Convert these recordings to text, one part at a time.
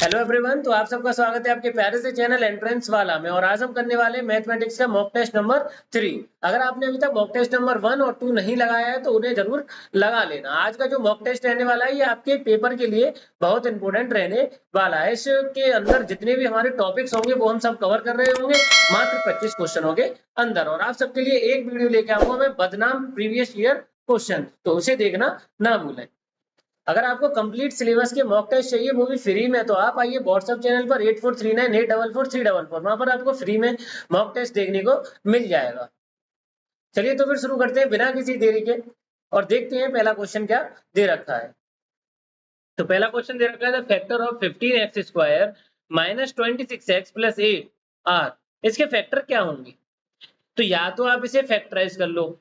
Hello everyone, तो आप सबका स्वागत है आपके प्यारे से चैनल एंट्रेंस वाला में। और आज हम करने वाले हैं मैथमेटिक्स का मॉक टेस्ट नंबर 3। अगर आपने अभी तक मॉक टेस्ट नंबर 1 और 2 नहीं लगाया है तो उन्हें जरूर लगा लेना। आज का जो मॉक टेस्ट रहने वाला है ये आपके पेपर के लिए बहुत इंपॉर्टेंट रहने वाला है। इसके अंदर जितने भी हमारे टॉपिक्स होंगे वो हम सब कवर कर रहे होंगे मात्र 25 क्वेश्चनों के अंदर। और आप सबके लिए एक वीडियो लेके आऊंगा मैं, बदनाम प्रीवियस ईयर क्वेश्चन, तो उसे देखना ना भूलें। अगर आपको कंप्लीट सिलेबस के मॉक टेस्ट चाहिए वो भी फ्री में, तो आप आइए व्हाट्सएप चैनल पर 8439844344, वहां पर आपको फ्री में मॉक टेस्ट देखने को मिल जाएगा। चलिए तो फिर शुरू करते हैं बिना किसी देरी के और देखते हैं पहला क्वेश्चन क्या दे रखा है। तो पहला क्वेश्चन दे रखा है the factor of 15x square minus 26x plus 8 are. इसके फैक्टर क्या होंगे? तो या तो आप इसे फैक्टराइज कर लो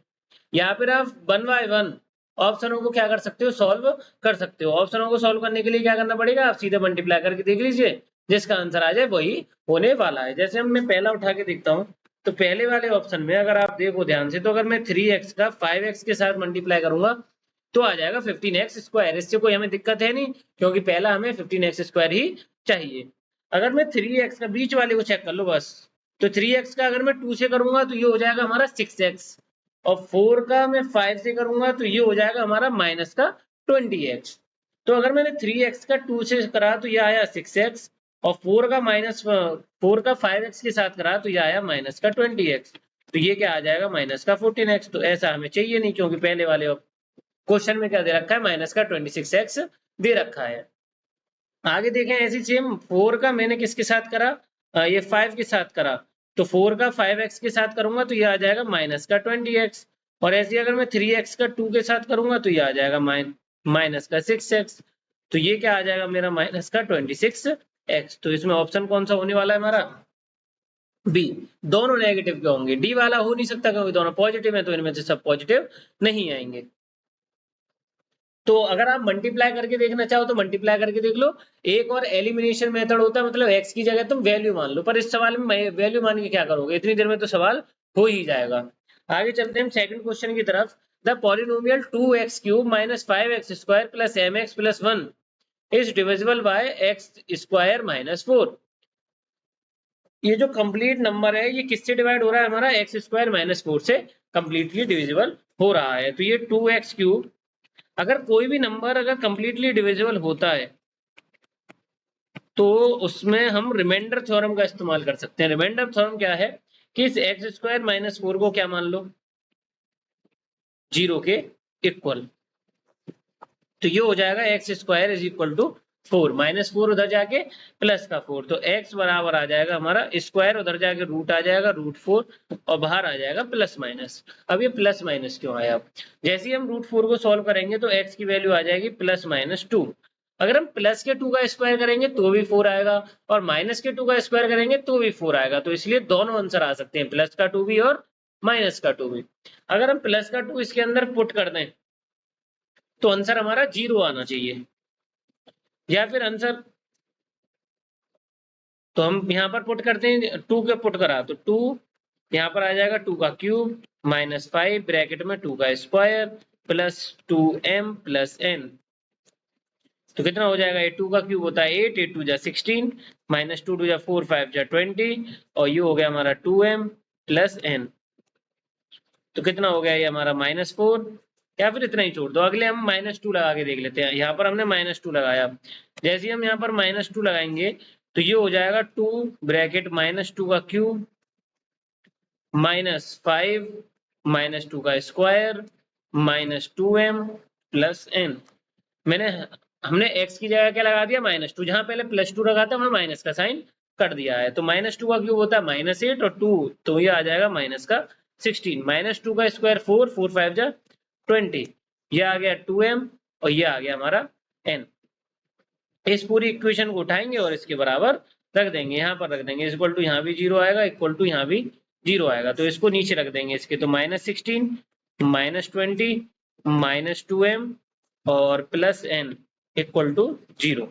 या फिर आप 1 बाय 1 ऑप्शनों को क्या कर सकते हो, सॉल्व कर सकते हो। ऑप्शनों को सॉल्व करने के लिए क्या करना पड़ेगा, आप सीधे मल्टीप्लाई करके देख लीजिए, जिसका आंसर आ जाए वही होने वाला है। जैसे मैं पहला उठा के देखता हूँ, तो पहले वाले ऑप्शन में अगर आप देखो ध्यान से, तो अगर मैं 3x का 5x के साथ मल्टीप्लाई करूंगा तो आ जाएगा 15x स्क्वायर। इससे कोई हमें दिक्कत है नहीं, क्योंकि पहला हमें 15x स्क्वायर ही चाहिए। अगर मैं 3x का बीच वाले को चेक कर लो बस, तो 3x का अगर मैं 2 से करूंगा तो ये हो जाएगा हमारा 6x, और 4 का मैं 5 से करूंगा तो ये हो जाएगा हमारा माइनस का 20x। तो अगर मैंने 3x का 2 से करा तो ये आया 6x, और 4 का 5x के साथ करा तो ये आया माइनस का 20x। तो ये क्या आ जाएगा, माइनस का 14x। तो ऐसा हमें चाहिए नहीं, क्योंकि पहले वाले क्वेश्चन में क्या दे रखा है, माइनस का 26x दे रखा है। आगे देखें, ऐसी सेम 4 का मैंने किसके साथ करा, ये 5 के साथ करा, तो 4 का 5x के साथ करूंगा तो ये आ जाएगा माइनस का 20x। और ऐसे अगर मैं 3x का 2 के साथ करूंगा तो ये आ जाएगा माइनस का 6x। तो ये क्या आ जाएगा मेरा, माइनस का 26x। तो इसमें ऑप्शन कौन सा होने वाला है हमारा, बी। दोनों नेगेटिव के होंगे, डी वाला हो नहीं सकता क्योंकि दोनों पॉजिटिव है, तो इनमें से सब पॉजिटिव नहीं आएंगे। तो अगर आप मल्टीप्लाई करके देखना चाहो तो मल्टीप्लाई करके देख लो। एक और एलिमिनेशन मेथड होता है, मतलब x की जगह तुम वैल्यू मान लो, पर इस सवाल में वैल्यू मान के क्या करोगे, इतनी देर में तो सवाल हो ही जाएगा। आगे चलते हैं सेकंड क्वेश्चन की तरफ। The polynomial 2x cube minus 5x square plus mx plus 1 is divisible bye x square minus 4। ये जो कंप्लीट नंबर है ये किससे डिवाइड हो रहा है, हमारा एक्स स्क्वायर माइनस 4 से कंप्लीटली डिविजिबल हो रहा है। तो ये 2x क्यूब, अगर कोई भी नंबर अगर कंप्लीटली डिविजिबल होता है तो उसमें हम रिमाइंडर थ्योरम का इस्तेमाल कर सकते हैं। रिमाइंडर थ्योरम क्या है कि इस एक्स स्क्वायर माइनस 4 को क्या मान लो, 0 के इक्वल। तो ये हो जाएगा x square is equal to 4, minus 4 उधर जाके प्लस का 4, तो x बराबर आ जाएगा हमारा स्क्वायर, उधर जाके रूट आ जाएगा √4, और बाहर आ जाएगा प्लस माइनस। अब ये प्लस माइनस क्यों आया, जैसे ही हम √4 को सॉल्व करेंगे तो x की वैल्यू आ जाएगी प्लस माइनस 2। अगर हम प्लस के 2 का स्क्वायर करेंगे तो भी 4 आएगा, और माइनस के 2 का स्क्वायर करेंगे तो भी 4 आएगा। तो इसलिए दोनों आंसर आ सकते हैं, प्लस का 2 भी और माइनस का 2 भी। अगर हम प्लस का 2 इसके अंदर पुट कर दें तो आंसर हमारा 0 आना चाहिए, या फिर आंसर, तो हम यहाँ पर पुट करते हैं 2 के पुट करा तो 2 यहाँ पर आ जाएगा 2 का क्यूब माइनस 5 ब्रैकेट में 2 का square plus 2m plus n। तो कितना हो जाएगा, ये 2 का क्यूब होता है 8, 8 2 जा 16, माइनस 2 2 जा 4, 5 जा 20, और ये हो गया हमारा 2m प्लस n। तो कितना हो गया ये हमारा -4, या फिर इतना ही छोड़ दो। अगले हम -2 लगा के देख लेते हैं। यहाँ पर हमने -2 लगाया, जैसे ही हम यहाँ पर -2 लगाएंगे तो ये हो जाएगा 2 ब्रैकेट -2 का क्यूब -5 -2 का स्क्वायर -2m प्लस n। हमने x की जगह क्या लगा दिया, -2, जहां पहले +2 लगा था हमने माइनस का साइन कर दिया है। तो -2 का क्यूब होता है -8 और 2, तो ये आ जाएगा माइनस का 16, -2 का स्क्वायर 4, 4 5 जा 20, ये आ गया 2m, और ये आ गया हमारा n। इस पूरी इक्वेशन को उठाएंगे और इसके बराबर रख देंगे, यहाँ पर रख देंगे, इक्वल टू यहाँ भी 0 आएगा, इक्वल टू यहाँ भी 0 आएगा, तो इसको नीचे रख देंगे इसके। तो -16 -20 -2m और प्लस n इक्वल टू 0।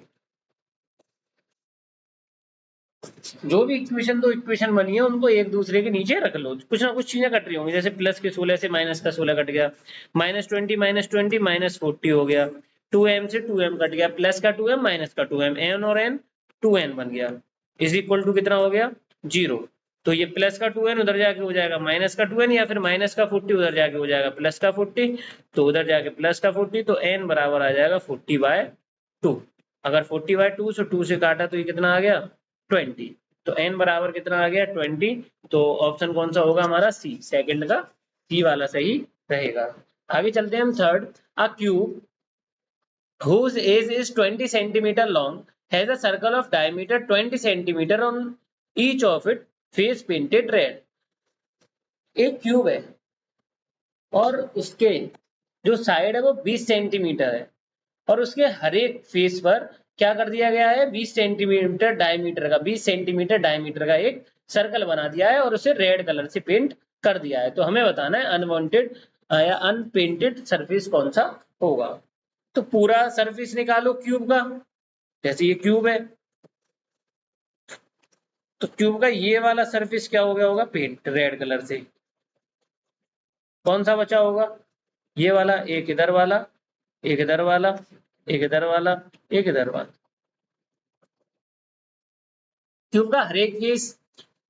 जो भी इक्वेशन दो इक्वेशन बनी है उनको एक दूसरे के नीचे रख लो, कुछ ना कुछ चीजें कट रही होंगी, जैसे प्लस के 16 से माइनस का 16 कट गया, -20 -40 -40 हो गया, 2m से 2m कट गया, प्लस का 2m माइनस का 2m, n और n 2n बन गया, इज इक्वल टू कितना हो गया 0। तो ये प्लस का 2n उधर जाके हो जाएगा माइनस का 2n, या फिर माइनस का 40 उधर जाके हो जाएगा प्लस का 40, तो उधर जाके प्लस का 40, तो n बराबर आ जाएगा 40/2। अगर 40/2 से 2 से काटा तो ये कितना आ गया 20, तो n बराबर कितना आ गया 20। तो ऑप्शन कौन सा होगा हमारा सी, सेकंड का सी वाला सही रहेगा। आगे चलते हैं हम third. A cube whose edge is 20 centimeter long has a circle of diameter 20 centimeter on each of its face painted red। एक क्यूब है और उसके जो साइड है वो 20 सेंटीमीटर है, और उसके हर एक फेस पर क्या कर दिया गया है 20 सेंटीमीटर डायमीटर का 20 सेंटीमीटर डायमीटर का एक सर्कल बना दिया है और उसे रेड कलर से पेंट कर दिया है। तो हमें बताना है अनवांटेड या अनपेंटेड सरफेस कौन सा होगा। तो पूरा सरफेस निकालो क्यूब का, जैसे ये क्यूब है तो क्यूब का ये वाला सरफेस क्या हो गया होगा पेंट रेड कलर से। कौन सा बचा होगा ये वाला, एक इधर वाला, एक इधर वाला, एक इधर वाला, एक इधर वाला। क्यूब का हर एक फेस,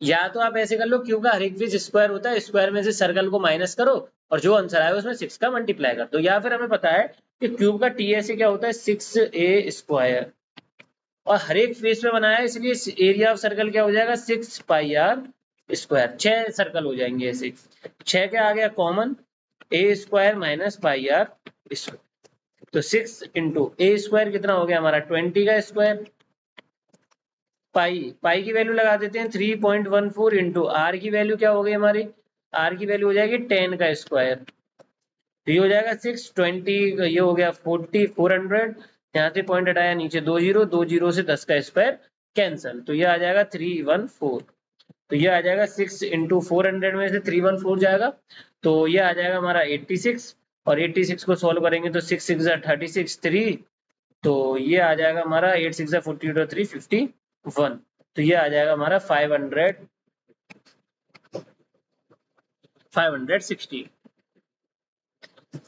या तो आप ऐसे कर लो क्यूब का हर एक फेस स्क्वायर होता है, स्क्वायर में से सर्कल को माइनस करो और जो आंसर आएगा उसमें 6 का मल्टीप्लाई कर दो, या फिर हमें पता है कि क्यूब का टीएसए क्या होता है 6a स्क्वायर, और हर एक फेस में बनाया है इसलिए एरिया ऑफ सर्कल क्या हो जाएगा 6πr स्क्वायर। 6 सर्कल हो जाएंगे ऐसे, 6 क्या आ गया common, a square minus πr square, तो 6 इंटू ए स्क्वायर कितना हो गया हमारा 20 का स्क्वायर, पाई की वैल्यू लगा देते हैं 3.14 इंटू आर की वैल्यू क्या हो गई हमारी, आर की वैल्यू हो जाएगी 10 का स्क्वायर, तो ये हो जाएगा 620, ये हो गया 400, यहाँ से पॉइंट हटाया नीचे 2 से 10 का स्क्वायर कैंसल, तो ये आ जाएगा 314। तो ये आ जाएगा 6 इंटू 400 में से 314 जाएगा, तो ये आ जाएगा हमारा 86, और 86 को सॉल्व करेंगे तो 6 6 36 3, तो ये आ जाएगा हमारा 8 6 42 3 51, तो ये आ जाएगा हमारा 560।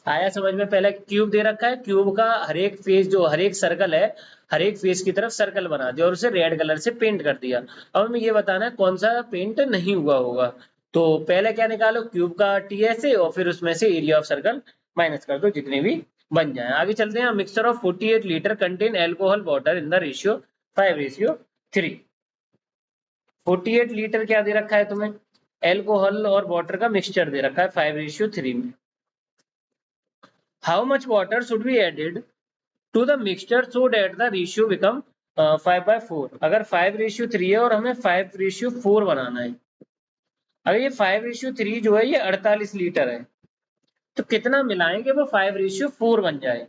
आया समझ में। पहले क्यूब दे रखा है, क्यूब का हर एक फेस जो हर एक सर्कल है हर एक फेस की तरफ सर्कल बना दिया और उसे रेड कलर से पेंट कर दिया। अब हमें ये बताना है कौन सा पेंट नहीं हुआ होगा। तो पहले क्या निकालो क्यूब का टीएसए और फिर उसमें से एरिया ऑफ सर्कल माइनस कर दो जितने भी बन जाए। आगे चलते हैं। Mixture of 48 litre contain alcohol water in the ratio 5:3। 48 litre क्या दे रखा है तुम्हें, एल्कोहल और वाटर का मिक्सचर दे रखा है 5:3 में। How much water should be added to the mixture so that the ratio become 5/4। अगर 5:3 है और हमें 5:4 बनाना है, अगर ये 5:3 जो है ये 48 लीटर है, तो कितना मिलाएंगे वो 5:4 बन जाए।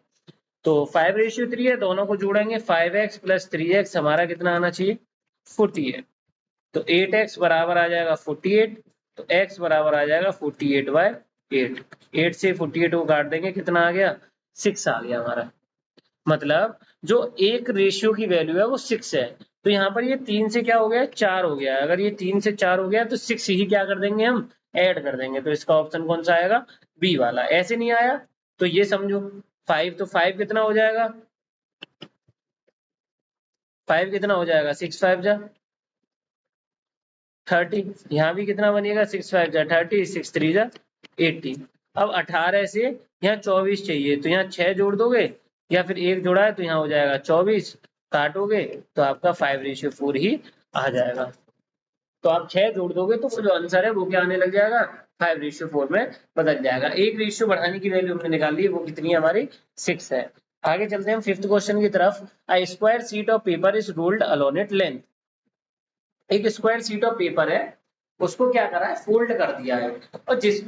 तो 5:3 है, दोनों को जोड़ेंगे 5x प्लस 3x हमारा कितना आना चाहिए 48, तो 8x बराबर आ जाएगा 48, तो x बराबर आ जाएगा 48/8। 8 से 48 को काट देंगे कितना आ गया 6 आ गया हमारा। मतलब जो एक रेशियो की वैल्यू है वो 6 है, तो यहाँ पर ये 3 से क्या हो गया 4 हो गया। अगर ये 3 से 4 हो गया तो 6 ही क्या कर देंगे हम ऐड कर देंगे, तो इसका ऑप्शन कौन सा आएगा बी वाला। ऐसे नहीं आया तो ये समझो 5, तो 5 कितना हो जाएगा 5 कितना हो जाएगा 6 5 जा 30, यहाँ भी कितना बनेगा 6 5 जा 30, 6 3 जा 80। अब 18 से यहाँ 24 चाहिए, तो यहाँ 6 जोड़ दोगे या फिर एक जोड़ा है तो यहाँ हो जाएगा 24, काटोगे तो आपका 5:4 ही आ जाएगा। तो आप 6 जोड़ दोगे तो जो आंसर है वो क्या आने लग जाएगा 5:4 में बदल जाएगा। एक रेशियो बढ़ाने की वैल्यू हमने निकाल ली, वो कितनी है हमारी 6 है। आगे चलते हैं हम फिफ्थ क्वेश्चन की तरफ। A square sheet of paper is rolled alone it length. एक स्क्वायर शीट ऑफ पेपर है, उसको क्या करा है फोल्ड कर दिया है, और जिस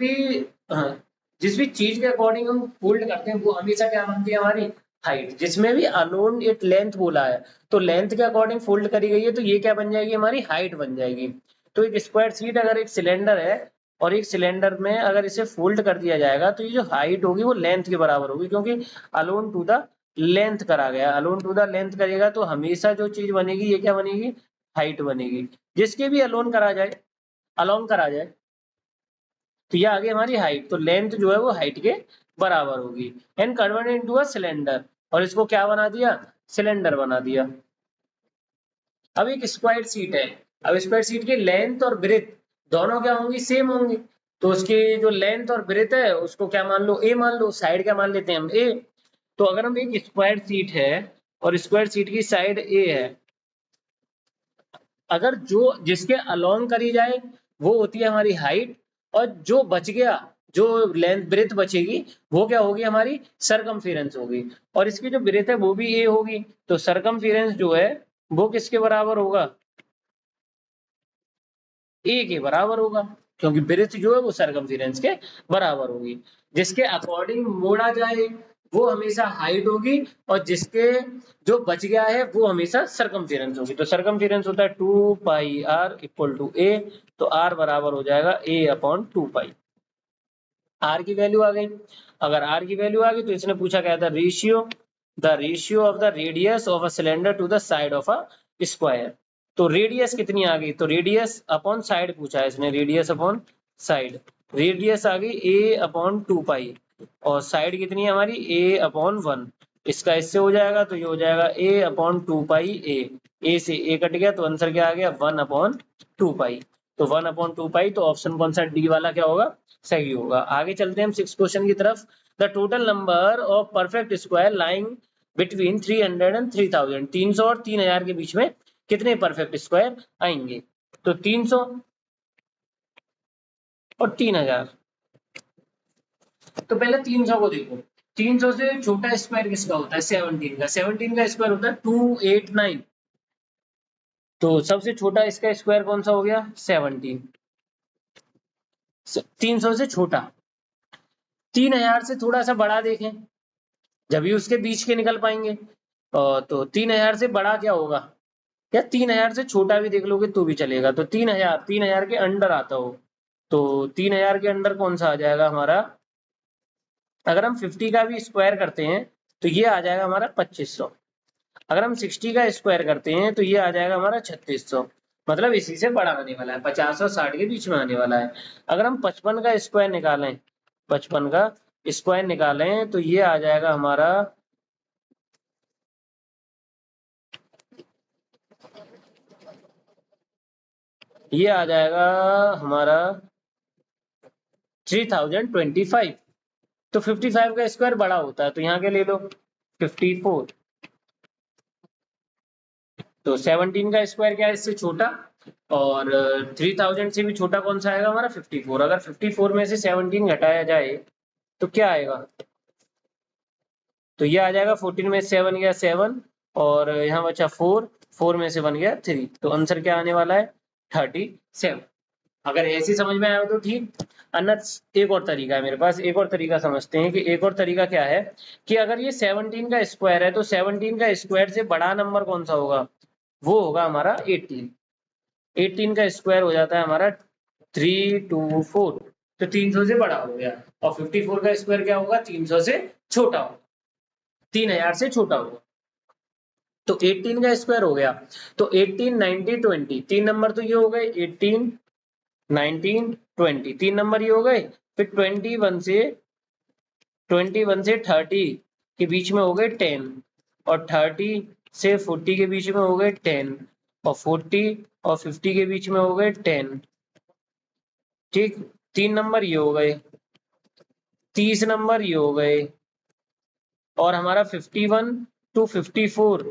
भी चीज के अकॉर्डिंग हम फोल्ड करते हैं वो हमेशा क्या बनती है हमारी हाइट। जिसमें भी अलोन इट लेंथ बोला है तो लेंथ के अकॉर्डिंग फोल्ड करी गई है, तो ये क्या बन जाएगी हमारी हाइट बन जाएगी। तो एक स्क्वायर शीट अगर एक सिलेंडर है और एक सिलेंडर में अगर इसे फोल्ड कर दिया जाएगा तो ये जो हाइट होगी वो लेंथ के बराबर होगी, क्योंकि अलोन टू द लेंथ करा गया। अलोन टू द लेंथ करेगा तो हमेशा जो चीज बनेगी ये क्या बनेगी हाइट बनेगी। जिसके भी अलोन करा जाए अलोंग करा जाए तो ये आगे हमारी हाइट, तो लेंथ जो है वो हाइट के बराबर होगी। And converted into a cylinder, और इसको क्या बना दिया सिलेंडर बना दिया। अब एक स्क्वायर शीट है, अब स्क्वायर शीट की लेंथ और ब्रेथ दोनों क्या होंगी, सेम होंगी। तो उसकी जो लेंथ और ब्रेथ है उसको क्या मान लो, ए मान लो, साइड क्या मान लेते हैं हम, ए। तो अगर हम एक स्क्वायर शीट है और स्क्वायर शीट की साइड ए है, अगर जो जिसके अलोंग करी जाए वो होती है हमारी हाइट, और जो बच गया, जो लेंथ ब्रेथ बचेगी वो क्या होगी, हमारी सरकमफेरेंस होगी। और इसकी जो ब्रेथ है वो भी ए होगी, तो सरकमफेरेंस जो है वो किसके बराबर होगा, ए के बराबर होगा, क्योंकि ब्रेथ जो है वो सरकमफेरेंस के बराबर होगी। जिसके अकॉर्डिंग मोड़ा जाए वो हमेशा हाइट होगी, और जिसके जो बच गया है वो हमेशा सरकमफेरेंस होगी। तो सरकमफेरेंस होता है 2 पाई आर इक्वल टू ए, तो आर बराबर हो जाएगा ए अपॉन 2 पाई। आर की वैल्यू आ गई। अगर आर की वैल्यू आ गई तो इसने पूछा क्या था, ratio, the ratio of the radius of a cylinder to the side of a square. तो रेडियस कितनी आ गई, तो रेडियस अपॉन साइड पूछा है इसने, रेडियस अपॉन साइड। रेडियस आ गई ए अपॉन 2 पाई, और साइड कितनी है हमारी, ए अपॉन 1। इसका इससे हो जाएगा तो ये हो जाएगा ए अपॉन 2 पाई ए से ए कट गया तो आंसर क्या आ गया, 1 अपॉन 2 पाई। तो 1 अपॉन 2 पाई, तो ऑप्शन कौन सा, डी वाला क्या होगा, सही होगा। आगे चलते हैं हम 6 क्वेश्चन की तरफ। The total number of perfect square lying between 300 and 3000, 300 और 3000 के बीच में कितने परफेक्ट स्क्वायर आएंगे। तो 300 और 3000, तो पहले 300 को देखो। 300 से छोटा स्क्वायर किसका होता है, 17 का। 17 का स्क्वायर होता है 289। तो सबसे छोटा इसका स्क्वायर कौन सा हो गया, 17। 300 से छोटा। 3000 से थोड़ा सा बड़ा देखें, जब भी उसके बीच के निकल पाएंगे। तो 3000 से बड़ा क्या होगा, या 3000 से छोटा भी देख लोगे तो भी चलेगा। तो 3000 के अंडर आता हो, तो 3000 के अंडर कौन सा आ जाएगा हमारा, अगर हम 50 का भी स्क्वायर करते हैं तो ये आ जाएगा हमारा 2500। अगर हम 60 का स्क्वायर करते हैं तो ये आ जाएगा हमारा 3600। मतलब इसी से बड़ा आने वाला है, 50 और 60 के बीच में आने वाला है। अगर हम 55 का स्क्वायर निकालें, 55 का स्क्वायर निकालें तो ये आ जाएगा हमारा, ये आ जाएगा हमारा 3025। तो 55 का स्क्वायर बड़ा होता है, तो यहाँ के ले लो 54। तो 17 का स्क्वायर क्या है, इससे छोटा, और 3000 से भी छोटा कौन सा आएगा हमारा, 54। अगर 54 में से 17 घटाया जाए तो क्या आएगा, तो ये आ जाएगा 14 में 7 गया 7, और यहाँ बचा 4, 4 में से 1 गया 3। तो आंसर क्या आने वाला है, 37। अगर ऐसी समझ में आया तो ठीक। अन्यथा एक और तरीका है मेरे पास, एक और तरीका समझते हैं कि एक और तरीका क्या है, कि अगर ये 17 का स्क्वायर है तो 17 का स्क्वायर से बड़ा नंबर कौन सा होगा, वो होगा हमारा 18। 18 का स्क्वायर हो जाता है हमारा 324। तो 300 से बड़ा हो गया। और 54 का स्क्वायर क्या होगा, 300 से छोटा होगा, 3000 से छोटा होगा। तो 18 का स्क्वायर हो गया, तो 18 90 20, 3 नंबर तो ये हो गए 18 19 20, 3 नंबर ये हो गए। फिर 21 से 30 के बीच में हो गए 10, और 30 से 40 के बीच में हो गए 10, और 40 और 50 के बीच में हो गए 10। ठीक, 3 नंबर ये हो गए, 30 नंबर ये हो गए, और हमारा 51 टू 54,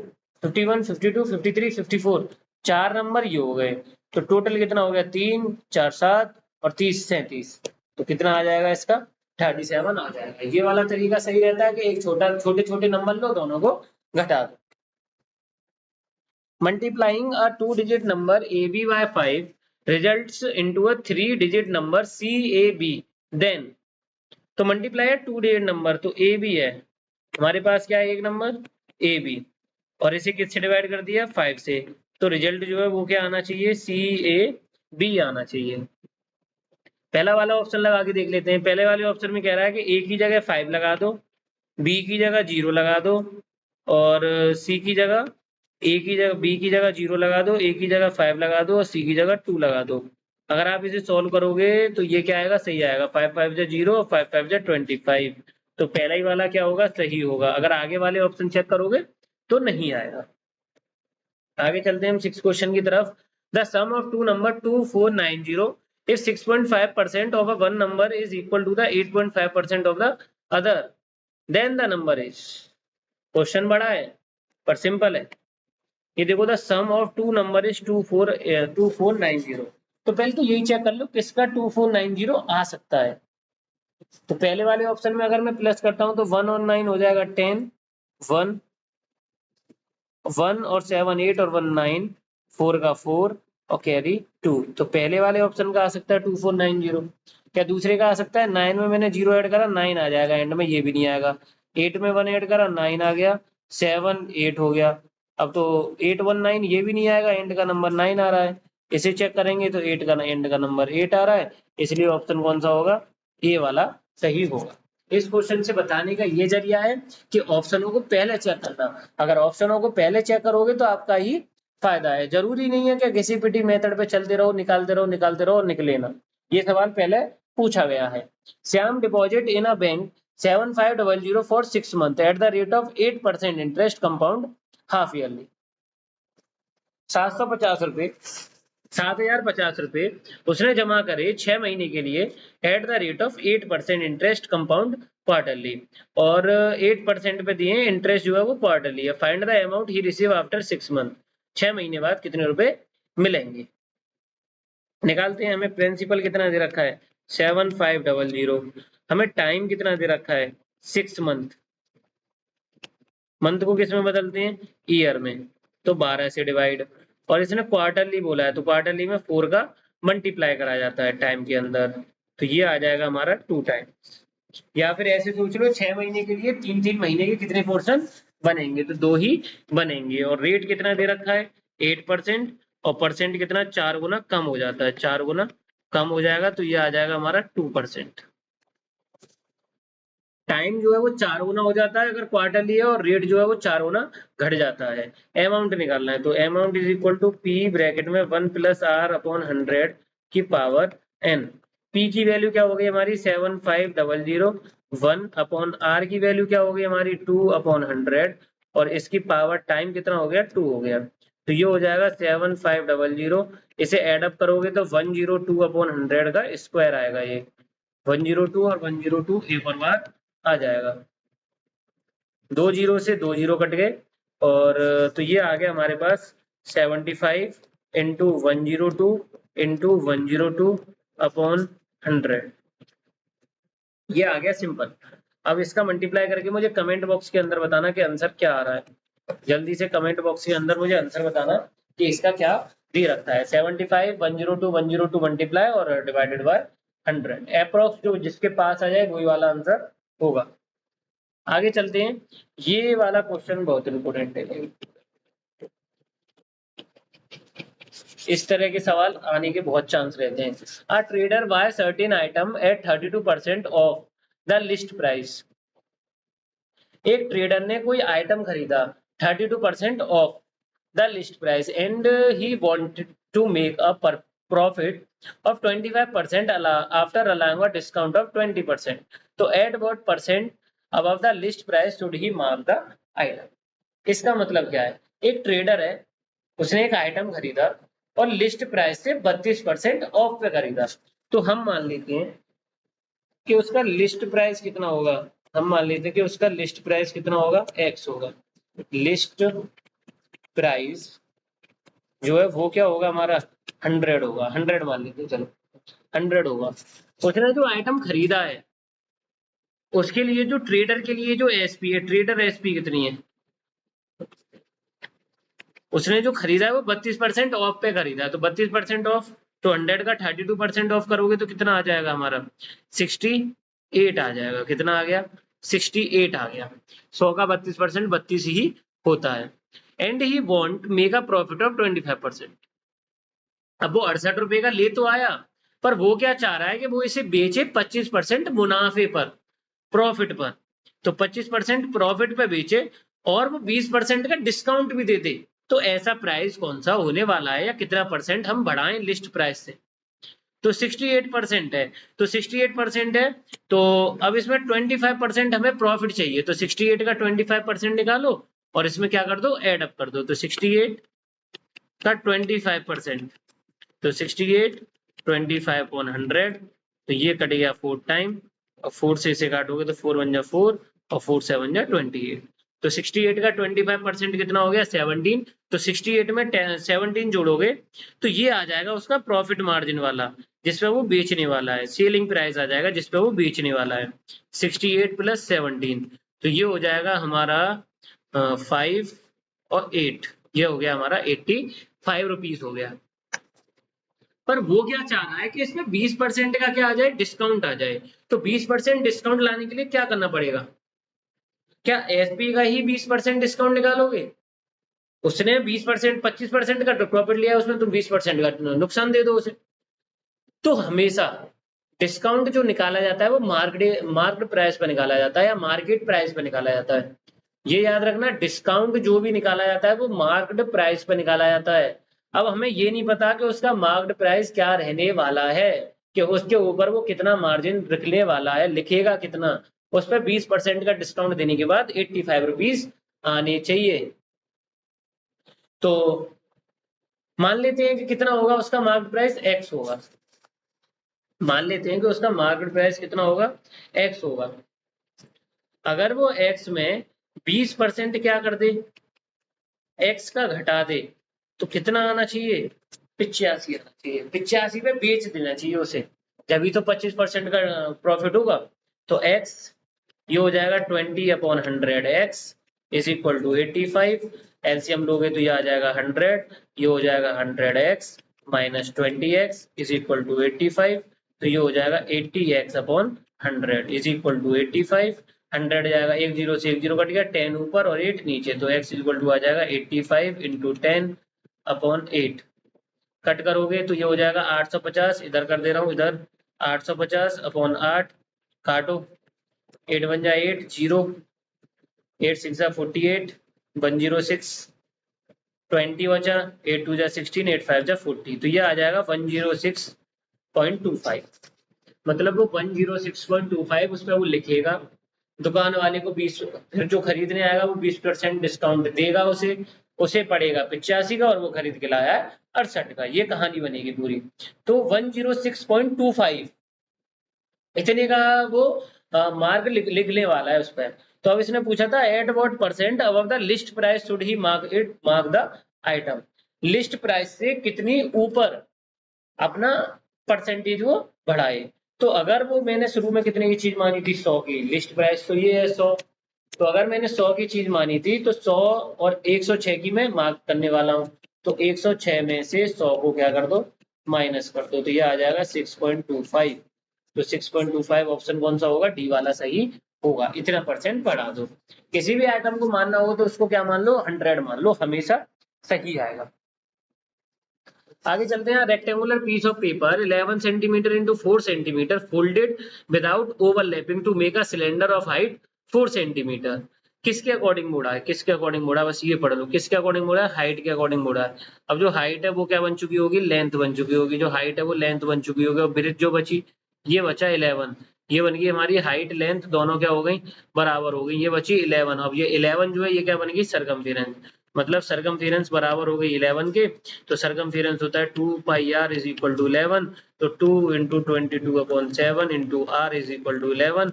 51 52 53 54, 4 नंबर ये हो गए। तो टोटल कितना हो गया, 3 4 7 और 30 37। तो कितना आ जाएगा इसका, 37 आ जाएगा। ये वाला तरीका सही रहता है कि एक छोटे छोटे नंबर लो, दोनों को घटा दो। Multiplying a 2 digit number AB by 5 results into a 3 digit number CAB, then. तो मल्टीप्लाई है 2 डिजिट नंबर, तो AB है हमारे पास, क्या है एक नंबर AB, और इसे किससे डिवाइड कर दिया, 5 से। तो रिजल्ट जो है वो क्या आना चाहिए, CAB आना चाहिए। पहला वाला ऑप्शन लगा के देख लेते हैं। पहले वाले ऑप्शन में कह रहा है कि A की जगह 5 लगा दो, B की जगह 0 लगा दो, और C की जगह, A की जगह B की जगह 0 लगा दो, A की जगह 5 लगा दो, और C की जगह 2 लगा दो। अगर आप इसे सॉल्व करोगे तो ये क्या आएगा, सही आएगा। 5 5 जा 0 और 5 5 जा 25। तो पहला ही वाला क्या होगा, सही होगा। अगर आगे वाले ऑप्शन चेक करोगे तो नहीं आएगा। आगे चलते हैं हम 6 क्वेश्चन की तरफ। The sum of two number 2490 if 6.5% of a one number is equal to the 8.5% of the other, then the number is। Question बड़ा है पर सिंपल है। ये देखो, the sum of two number is 2490। तो पहले तो यही चेक कर लो किसका 2490 आ सकता है। तो पहले वाले ऑप्शन में अगर मैं प्लस करता हूं तो 1 और 9 हो जाएगा 10, 1 1 और 7 8 और 1 9, 4 का 4 और कैरी 2। तो पहले वाले ऑप्शन का आ सकता है 2490। क्या दूसरे का आ सकता है? 9 में मैंने 0 ऐड करा, 9 आ जाएगा एंड में, ये भी नहीं आएगा। 8 में 1 ऐड करा, 9 आ गया। 7 8 हो गया। अब तो 8 1 9 ये भी नहीं आएगा, एंड का नंबर 9 आ रहा है। इसे चेक करेंगे तो 8 का एंड का नंबर 8 आ रहा है, इसलिए ऑप्शन कौन सा होगा? ए वाला सही होगा। इस क्वेश्चन से बताने का ये जरिया है कि ऑप्शनों को पहले चेक करना। अगर ऑप्शनों को पहले चेक करोगे तो आपका ही फायदा है। जरूरी नहीं है कि घिसी पिटी मेथड पे चलते रहो, निकालते रहो, निकालते रहो और निकले ना। ये सवाल पहले पूछा गया है। Shyam deposit in a bank 7500 for 6 month at the rate of 8% interest compound half yearly. 750 रुपए, 7050 रुपए उसने जमा करे 6 महीने के लिए at the rate of 8% interest compound quarterly, और 8% पे दिए इंटरेस्ट जो है वो क्वार्टरली है। Find the amount he receive after 6 month. 6 महीने बाद कितने रुपए मिलेंगे? निकालते हैं। हमें प्रिंसिपल कितना दे रखा है? 7500। हमें टाइम कितना दे रखा है? 6 मंथ। मंथ को किस में बदलते हैं? ईयर में। तो 12 से डिवाइड, और इसने क्वार्टरली बोला है तो क्वार्टरली में 4 का मल्टीप्लाई करा जाता है टाइम के अंदर। तो ये आ जाएगा हमारा 2 टाइम्स। या फिर ऐसे सोच लो 6 महीने के लिए 3 महीने के कितने पोर्शन बनेंगे? तो 2 ही बनेंगे। और रेट कितना दे रखा है? 8%, और परसेंट कितना? 4 गुना कम हो जाता है, 4 गुना कम हो जाएगा, तो ये आ जाएगा हमारा 2%। टाइम जो है वो 4 गुना हो जाता है अगर क्वार्टरली है, और रेट जो है वो 4 गुना घट जाता है। अमाउंट निकालना है तो amount is equal to P bracket में 1 प्लस आर अपॉन 100 की पावर एन। पी की वैल्यू क्या हो गई हमारी? 7500। 1 अपॉन आर की वैल्यू क्या हो गई हमारी? 2 अपॉन 100, और इसकी पावर टाइम कितना हो गया? 2 हो गया। तो ये हो जाएगा 7500। इसे एडअप करोगे तो 102 अपॉन 100 का स्क्वायर आएगा। ये 102 और 102 एक और बार आ जाएगा। 2 जीरो से 2 जीरो कट गए, और तो ये आ गया हमारे पास 75 इंटू 102 इंटू 102 अपॉन 100। ये आ गया सिंपल। अब इसका मल्टीप्लाई करके मुझे कमेंट बॉक्स के अंदर बताना कि आंसर क्या आ रहा है। जल्दी से कमेंट बॉक्स के अंदर मुझे आंसर बताना कि इसका क्या दे रखा है। 75 102 मल्टीप्लाई और डिवाइडेड बाय 100। अप्रोक्स जो जिसके पास आ जाए वही वाला आंसर होगा। आगे चलते हैं। ये वाला क्वेश्चन बहुत इंपोर्टेंट है। इस तरह के सवाल आने के बहुत चांस रहते हैं। A trader buy certain item at 32% of the list price. एक ट्रेडर ने कोई आइटम खरीदा 32% of the list price and he wanted to make a profit of 25% after allowing a discount of 20%. तो at what percent above the list price should he mark the item? इसका मतलब क्या है? एक ट्रेडर है, उसने एक आइटम खरीदा और लिस्ट प्राइस से 32% ऑफ पे खरीदा। तो हम मान लेते हैं कि उसका लिस्ट प्राइस कितना होगा? हम मान लेते हैं कि उसका लिस्ट प्राइस कितना होगा? x होगा। लिस्ट प्राइस जो है वो क्या होगा हमारा? 100 होगा। 100 मान लेते हैं, चलो 100 होगा। उसने जो आइटम खरीदा है उसके लिए जो ट्रेडर के लिए जो एसपी है, ट्रेडर एसपी कितनी है? उसने जो खरीदा है वो 32% ऑफ पे खरीदा है, तो 32% ऑफ, तो 100 का 32% ऑफ करोगे तो कितना आ जाएगा हमारा? 68 आ जाएगा। कितना आ गया? 68 आ गया। 100 का 32% 32 ही होता है। And he want make a profit of 25%। अब वो 68 रुपए का ले तो आया, पर वो क्या चाह रहा है कि वो इसे बेचे 25% मुनाफे पर, प्रॉफिट पर। तो 25% प्रॉफिट पे बेचे और वो 20% का डिस्काउंट भी दे दे। तो ऐसा प्राइस कौन सा होने वाला है, या कितना परसेंट हम बढ़ाएं लिस्ट प्राइस से? तो 68% है। तो 68% है, तो अब इसमें 25% हमें प्रॉफिट चाहिए। तो 68 का 25% निकालो और इसमें क्या कर दो? एड अप कर दो। तो 68 का 25%, तो 68 25/100, तो ये कट गया 4 टाइम, और 4 से इसे काटोगे तो 4 1 जा 4 और 4 7 जा 28, तो 68 का 25% कितना हो गया 17, तो 68 में 17 जोड़ोगे तो ये आ जाएगा उसका प्रॉफिट मार्जिन वाला जिसपे वो बेचने वाला है, सेलिंग प्राइस आ जाएगा जिसपे वो बेचने वाला है, 68 + 17, तो ये हो जाएगा हमारा 5 और 8, ये हो गया हमारा 85 रुपीज हो गया। पर वो क्या चाह रहा है कि इसमें 20% का क्या आ जाए, डिस्काउंट आ जाए, तो 20% डिस्काउंट लाने के लिए क्या करना पड़ेगा, क्या एसपी का ही 20% डिस्काउंट निकालोगे, उसने 20% 25% का प्रॉफिट लिया, उसमें तुम 20% का नुकसान दे दो उसे। तो हमेशा डिस्काउंट जो निकाला जाता है वो मार्केट प्राइस पर निकाला जाता है या मार्केट प्राइस पर निकाला जाता है, ये याद रखना, डिस्काउंट जो भी निकाला जाता है वो मार्केट प्राइस पर निकाला जाता है। अब हमें ये नहीं पता कि उसका मार्केट प्राइस क्या रहने वाला है, कि उसके ऊपर वो कितना मार्जिन रखने वाला है, लिखेगा कितना, उस पर 20% का डिस्काउंट देने के बाद 85 रुपीज आने चाहिए। तो मान लेते हैं कि कितना होगा उसका मार्केट प्राइस, एक्स होगा, मान लेते हैं कि उसका मार्केट प्राइस कितना होगा, एक्स होगा। अगर वो एक्स में 20% क्या कर दे, एक्स का घटा दे, तो कितना आना चाहिए, 85 आना चाहिए, 85 पे बेच देना चाहिए उसे, जब तो 25% का प्रॉफिट होगा। तो एक्स ये हो जाएगा 20/100, x is equal to 85, LCM लोगे तो ये आ जाएगा 100, ये हो जाएगा 100x minus 20x is equal to 85, तो ये हो जाएगा 80x/100 इज इक्वल टू 85, 100 जाएगा, एक जीरो से एक जीरो कट गया, 10 ऊपर और 8 नीचे, तो x इक्वल टू आ जाएगा 85 × 10/8, कट करोगे तो ये हो जाएगा 850, इधर कर दे रहा हूँ, इधर 850/8, काटो, 8 1 जा 8 0, 8 6 जा 48, 106, 20 बचा, 8 2 जा 16, 8 5 जा 40, तो ये आ जाएगा 106.25, मतलब वो 106.25 उस पर वो लिखेगा, दुकान वाले को 20, फिर जो खरीदने आएगा वो 20% डिस्काउंट देगा उसे, उसे पड़ेगा 85 का और वो खरीद के लाया है 68 का, ये कहानी बनेगी पूरी। तो 106.25 इतने का वो मार्क लिखने वाला है उस पर। तो अब इसने पूछा था at what percent above the list price should he mark the item, list price से कितनी ऊपर अपना परसेंटेज वो बढ़ाए। तो अगर वो मैंने शुरू में कितने की चीज मानी थी, 100 की, लिस्ट प्राइस तो ये है 100, तो अगर मैंने 100 की चीज मानी थी तो 100 और 106 की मैं मार्क करने वाला हूँ, तो 106 में से 100 को क्या कर दो, माइनस कर दो, तो ये आ जाएगा 6.25, तो 6.25 ऑप्शन कौन सा होगा, डी वाला सही होगा, इतना परसेंट बढ़ा दो। किसी भी आइटम को मानना हो तो उसको क्या मान लो, 100 मान लो, हमेशा सही आएगा। आगे चलते हैं, rectangular piece of paper 11 centimetre into 4 centimetre folded without overlapping to make a cylinder of height 4 centimetre, किसके अकॉर्डिंग मोड़ा है, किसके अकॉर्डिंग मोड़ा है, बस ये पढ़ लो, किसके अकॉर्डिंग मोड़ा है, हाइट के अकॉर्डिंग मोड़ा है। अब जो हाइट है वो क्या बन चुकी होगी, लेंथ बन चुकी होगी, जो हाइट है वो लेंथ बन चुकी होगी, और ब्रिथ जो बची ये बचा 11, ये बन गई हमारी हाइट लेंथ दोनों क्या हो गई, बराबर हो गई, ये बची 11, अब ये 11 जो है ये क्या बनेगी, सरकमफेरेंस, मतलब सरकमफेरेंस बराबर हो गई 11 के, तो सरकमफेरेंस होता है 2 pi r is equal to 11, तो 2 × 22/7 into r is equal to 11,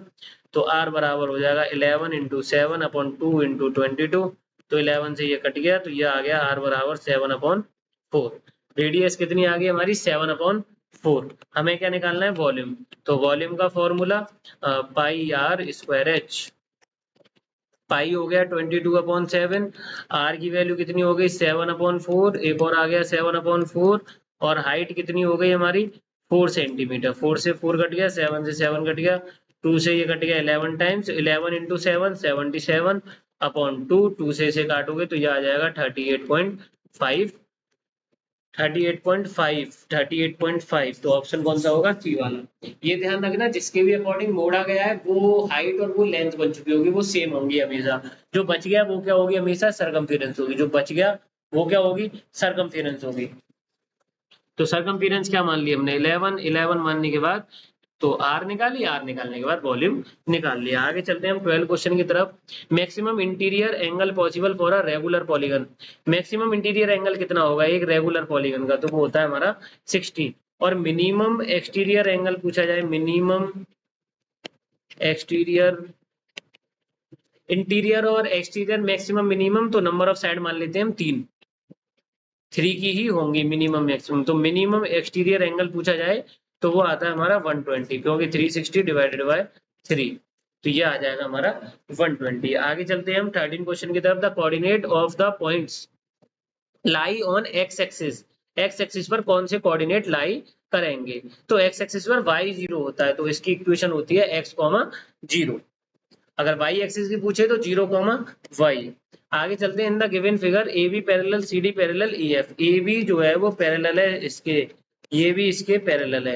तो r बराबर हो जाएगा 11 × 7/2 × 22, तो 11 से ये कट गया, तो ये आ गया r बराबर 7/4, रेडियस कितनी आ गई हमारी 7/4, हमें क्या निकालना है, वॉल्यूम, तो वॉल्यूम का फॉर्मूला पाई r²h, पाई हो गया 22/7, आर की वैल्यू कितनी हो गई 7/4, एक और आ गया 7/4, और हाइट कितनी हो गई हमारी 4 सेंटीमीटर, 4 से 4 कट गया, 7 से 7 कट गया, 2 से ये कट गया 11 टाइम्स, 11 × 7 77/2, 2 से इसे काटोगे तो ये आ जाएगा 38.5, 38.5, तो ऑप्शन कौन सा होगा, सी वाला। ये ध्यान रखना जिसके भी अकॉर्डिंग मोड़ा गया है वो हाइट और वो लेंथ बन चुकी होगी, वो सेम होंगी हमेशा, जो बच गया वो क्या होगी, हमेशा सरकमफेरेंस होगी, जो बच गया वो क्या होगी, सरकमफेरेंस होगी। तो सरकमफेरेंस क्या मान ली हमने, 11 मानने के बाद तो आर निकाली, आर निकालने के बाद वॉल्यूम निकाल लिया। आगे चलते हैं हम 12 क्वेश्चन की तरफ। Maximum interior angle possible for a regular polygon. Maximum interior angle कितना होगा एक रेगुलर पॉलीगन का, तो वो होता है हमारा 60। और मिनिमम एक्सटीरियर एंगल पूछा जाए, मिनिमम एक्सटीरियर, इंटीरियर और एक्सटीरियर मैक्सिमम मिनिमम, तो नंबर ऑफ साइड मान लेते हैं हम 3, 3 की ही होंगी मिनिमम मैक्सिमम। तो मिनिमम एक्सटीरियर एंगल पूछा जाए तो वो आता है हमारा 120, क्योंकि 360 डिवाइडेड बाय 3, तो ये आ जाएगा हमारा 120। आगे चलते हैं हम 13 क्वेश्चन की तरफ। The coordinate of the points lie on x axis. X axis पर कौन से कोऑर्डिनेट लाई करेंगे, तो एक्स एक्सिस पर y 0 होता है, तो इसकी इक्वेशन होती है x, 0। अगर y एक्सिस की पूछे तो 0, y। आगे चलते हैं। In the given figure A B parallel C D parallel E F. A B जो है वो पैरेलल है इसके, ये भी इसके पैरेलल है।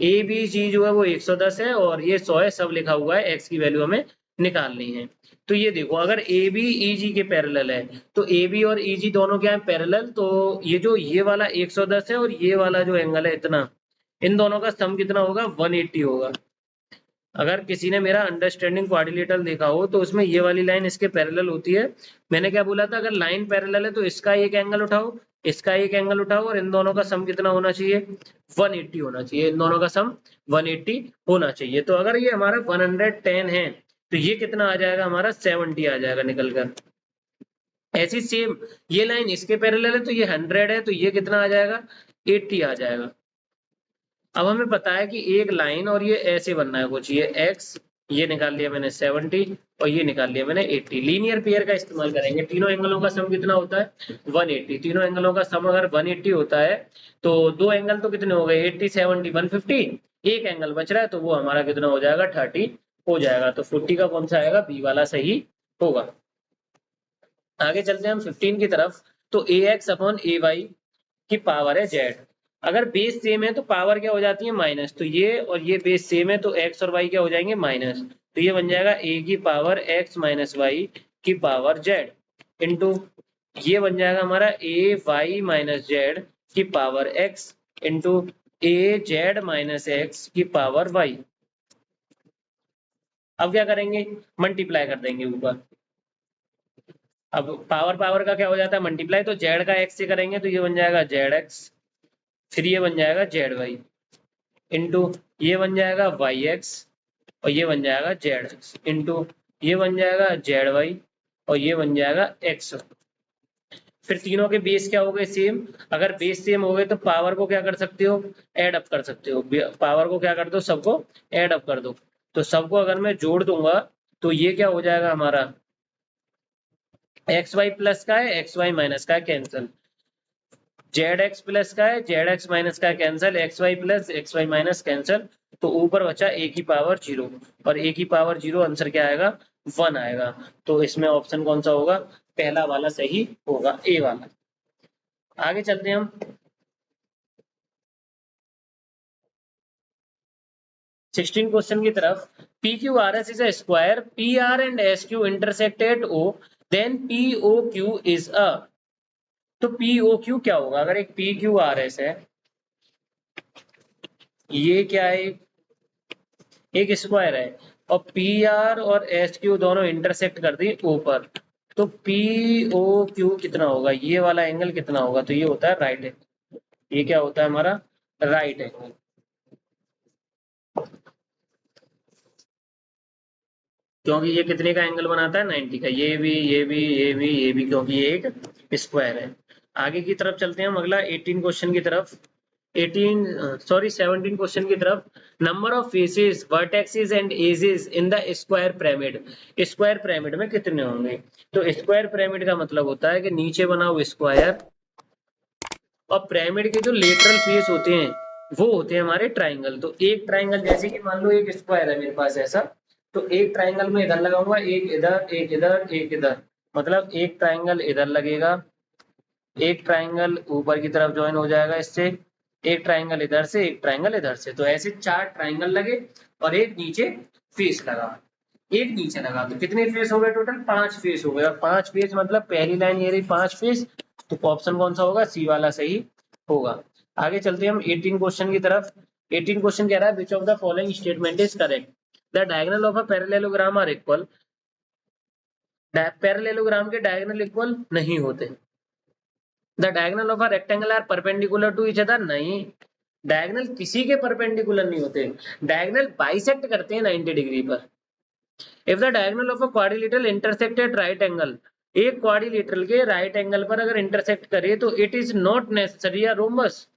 ए बी जी जो है वो 110 है और ये 100 है, सब लिखा हुआ है, एक्स की वैल्यू हमें निकालनी है। तो ये देखो, अगर ए बी ई जी के पैरेलल है तो ए बी और ई जी दोनों क्या है पैरेलल, तो ये जो ये वाला 110 है और ये वाला जो एंगल है इतना, इन दोनों का सम कितना होगा 180 होगा। अगर किसी ने मेरा अंडरस्टैंडिंग क्वाड्रिलेटरल देखा हो तो उसमें ये वाली लाइन इसके पैरेलल होती है। मैंने क्या बोला था, अगर लाइन पैरेलल है तो इसका एक एंगल उठाओ, इसका एक एंगल उठाओ, और इन दोनों का सम कितना होना चाहिए 180 होना चाहिए। इन दोनों का सम 180 होना चाहिए। तो अगर ये हमारा 110 है तो ये कितना आ जाएगा हमारा 70 आ जाएगा निकल कर। ऐसी सेम ये लाइन इसके पैरेलल है तो ये 100 है, तो ये कितना आ जाएगा 80 आ जाएगा। अब हमें पता है कि एक लाइन और ये ऐसे बनना है कुछ, ये x, ये निकाल लिया मैंने 70 और ये निकाल लिया मैंने 80। लीनियर पेयर का इस्तेमाल करेंगे। तीनों एंगलों का सम कितना होता है 180। तीनों एंगलों का सम अगर 180 होता है तो दो एंगल तो कितने हो गए 80 70 150, एक एंगल बच रहा है तो वो हमारा कितना हो जाएगा 30 हो जाएगा। तो 40 का कौन सा आएगा बी वाला सही होगा। आगे चलते हैं हम 15 की तरफ। तो ए एक्स अपॉन ए वाई की पावर है जेड। अगर बेस सेम है तो पावर क्या हो जाती है माइनस, तो ये और ये बेस सेम है तो एक्स और वाई क्या हो जाएंगे माइनस, तो ये बन जाएगा ए की पावर एक्स माइनस वाई की पावर जेड इंटू ये बन जाएगा हमारा ए वाई माइनस जेड की पावर एक्स इंटू ए जेड माइनस एक्स की पावर वाई। अब क्या करेंगे मल्टीप्लाई कर देंगे ऊपर। अब पावर पावर का क्या हो जाता है मल्टीप्लाई, तो जेड का एक्स से करेंगे तो ये बन जाएगा जेड एक्स, फिर ये बन जाएगा जेड वाई इंटू ये बन जाएगा वाई एक्स और ये बन जाएगा जेड एक्स इंटू ये बन जाएगा जेड वाई और ये बन जाएगा एक्स। फिर तीनों के बेस क्या हो गए सेम। अगर बेस सेम हो गए तो पावर को क्या कर सकते हो ऐड अप कर सकते हो। पावर को क्या कर दो सबको ऐड अप कर दो। तो सबको अगर मैं जोड़ दूंगा तो ये क्या हो जाएगा हमारा एक्स वाई प्लस का है एक्स वाई माइनस का है कैंसल, जेड एक्स प्लस का है जेड एक्स माइनस का cancel, x y plus x y minus cancel, तो ऊपर बचा ए की पावर 0 और ए की पावर 0 आंसर क्या आएगा 1 आएगा। तो इसमें ऑप्शन कौन सा होगा पहला वाला सही होगा ए वाला। आगे चलते हैं हम 16 क्वेश्चन की तरफ। P Q R S is a square, P R and S Q intersect at O, then P O Q is a. तो पी ओ क्यू क्या होगा, अगर एक पी क्यू आर एस है, ये क्या है एक स्क्वायर है और पी आर और एस क्यू दोनों इंटरसेक्ट कर दी ऊपर, तो पी ओ क्यू कितना होगा, ये वाला एंगल कितना होगा, तो ये होता है राइट एंगल। ये क्या होता है हमारा राइट एंगल। क्योंकि ये कितने का एंगल बनाता है 90 का, ये भी ये भी ये भी ये भी, क्योंकि ये एक स्क्वायर है। आगे की तरफ चलते हैं हम अगला 18 क्वेश्चन की तरफ। 17 क्वेश्चन की तरफ। Number of faces vertexes and edges in the square pyramid. Square pyramid में कितने होंगे, तो स्क्वायर पिरामिड का मतलब होता है कि नीचे बना हुआ स्क्वायर और पिरामिड के जो लेटरल फेस होते हैं वो होते हैं हमारे ट्राइंगल। तो एक ट्राइंगल जैसे कि मान लो एक स्क्वायर है मेरे पास ऐसा, तो एक ट्राइंगल में इधर लगाऊंगा एक इधर एक इधर एक इधर, मतलब एक ट्राइंगल इधर लगेगा, एक ट्राइंगल ऊपर की तरफ ज्वाइन हो जाएगा इससे, एक ट्राइंगल इधर से एक ट्राइंगल इधर से, तो ऐसे 4 ट्राइंगल लगे और एक नीचे फेस लगा, एक नीचे लगा, तो कितने फेस हो गए टोटल 5 फेस हो गए। और 5 फेस मतलब पहली लाइन ये रही 5 फेस, तो ऑप्शन कौन सा होगा सी वाला सही होगा। आगे चलते हैं हम 18 क्वेश्चन की तरफ। 18 क्वेश्चन कह रहा है which of the following statement is correct, the diagonal of a parallelogram are equal, parallelogram के डायगोनल इक्वल नहीं होते। The diagonal of a rectangle are perpendicular to each other, नहीं, डायगोनल किसी के परपेंडिकुलर नहीं होते, डायगोनल बाइसेक्ट करते हैं 90 डिग्री पर। If the diagonal of a quadrilateral intersect at right angle, एक क्वाड्रिलेटरल के राइट एंगल पर अगर इंटरसेक्ट करे तो it is not necessary a rhombus,